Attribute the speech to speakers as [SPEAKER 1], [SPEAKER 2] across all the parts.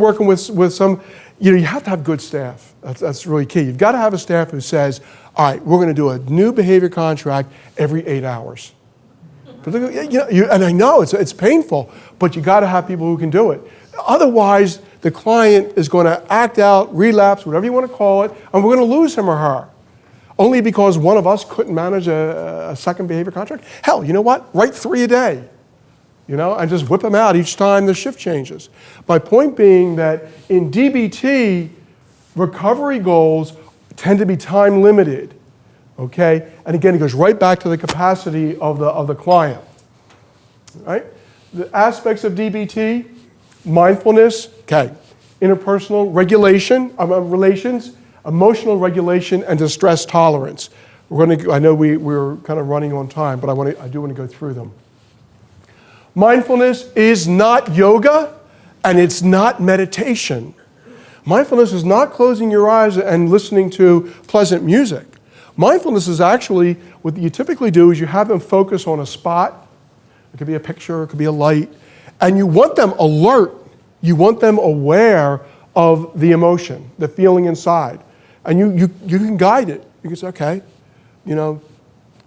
[SPEAKER 1] working with some, you have to have good staff. That's really key. You've got to have a staff who says, all right, we're going to do a new behavior contract every 8 hours. But and I know it's painful, but you got to have people who can do it. Otherwise, the client is going to act out, relapse, whatever you want to call it, and we're going to lose him or her. Only because one of us couldn't manage a second behavior contract. Hell, you know what? Write 3 a day. And just whip them out each time the shift changes. My point being that in DBT, recovery goals tend to be time limited, okay? And again, it goes right back to the capacity of the client, right? The aspects of DBT, mindfulness, okay, interpersonal regulation, relations, emotional regulation, and distress tolerance. I know we're kind of running on time, but I do want to go through them. Mindfulness is not yoga, and it's not meditation. Mindfulness is not closing your eyes and listening to pleasant music. Mindfulness is actually, what you typically do is you have them focus on a spot. It could be a picture, it could be a light, and you want them alert. You want them aware of the emotion, the feeling inside. And you can guide it. You can say, okay,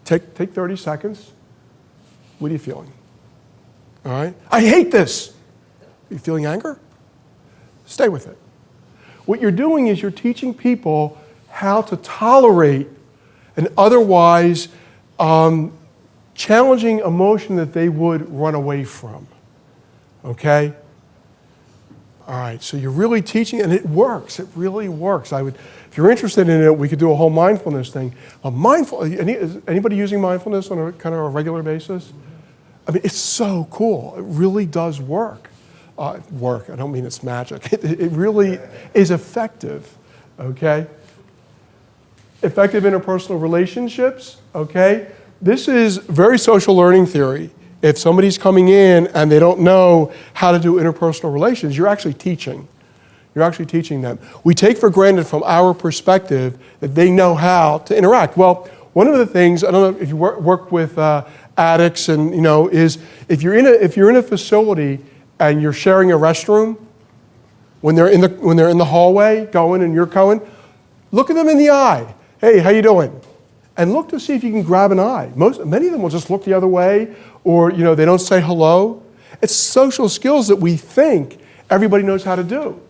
[SPEAKER 1] take 30 seconds. What are you feeling? All right? I hate this. Are you feeling anger? Stay with it. What you're doing is you're teaching people how to tolerate an otherwise challenging emotion that they would run away from. Okay? All right, so you're really teaching, and it works. It really works. If you're interested in it, we could do a whole mindfulness thing. Is anybody using mindfulness on a kind of a regular basis? I mean, it's so cool. It really does work. I don't mean it's magic. It really is effective, okay? Effective interpersonal relationships, okay? This is very social learning theory. If somebody's coming in and they don't know how to do interpersonal relations, you're actually teaching. You're actually teaching them. We take for granted from our perspective that they know how to interact. Well, one of the things, I don't know if you work with addicts, and is if you're in a facility and you're sharing a restroom, when they're in the hallway going and you're going, look at them in the eye. Hey, how you doing? And look to see if you can grab an eye. Many of them will just look the other way, or they don't say hello. It's social skills that we think everybody knows how to do.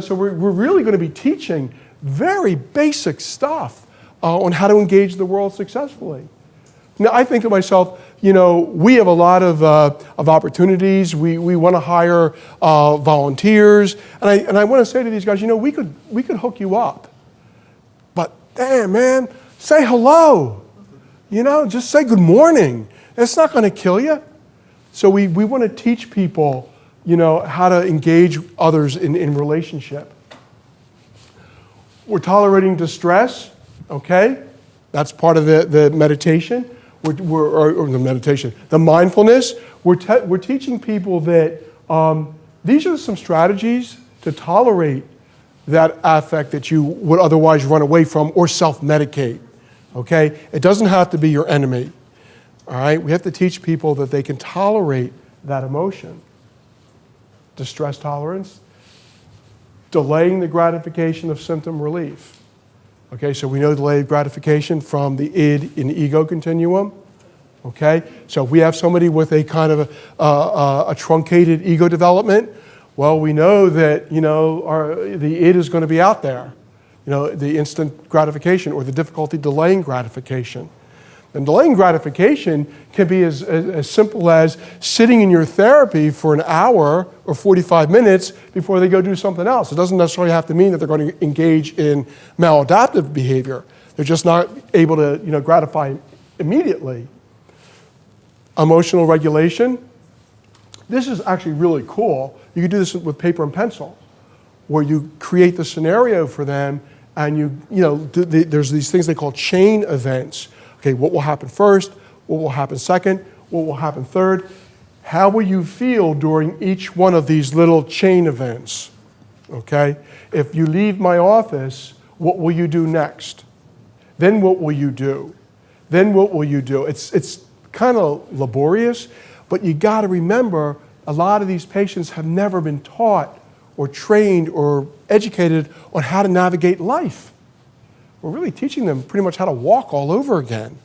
[SPEAKER 1] So we're really going to be teaching very basic stuff on how to engage the world successfully. Now, I think to myself, we have a lot of opportunities. We want to hire volunteers, and I want to say to these guys, we could hook you up, but damn, man, say hello. Just say good morning. It's not going to kill you. So we want to teach people, how to engage others in relationship. We're tolerating distress, okay? That's part of the meditation. The mindfulness. We're teaching people that these are some strategies to tolerate that affect that you would otherwise run away from or self-medicate, okay? It doesn't have to be your enemy, all right? We have to teach people that they can tolerate that emotion. Distress tolerance, delaying the gratification of symptom relief. Okay, so we know delayed gratification from the id and ego continuum. Okay, so if we have somebody with a kind of a truncated ego development, well, we know that the id is going to be out there. The instant gratification or the difficulty delaying gratification. And delaying gratification can be as simple as sitting in your therapy for an hour or 45 minutes before they go do something else. It doesn't necessarily have to mean that they're going to engage in maladaptive behavior. They're just not able to gratify immediately. Emotional regulation. This is actually really cool. You can do this with paper and pencil, where you create the scenario for them, and there's these things they call chain events. Okay, what will happen first? What will happen second? What will happen third? How will you feel during each one of these little chain events? Okay? If you leave my office, what will you do next? Then what will you do? Then what will you do? It's kind of laborious, but you got to remember a lot of these patients have never been taught or trained or educated on how to navigate life. We're really teaching them pretty much how to walk all over again.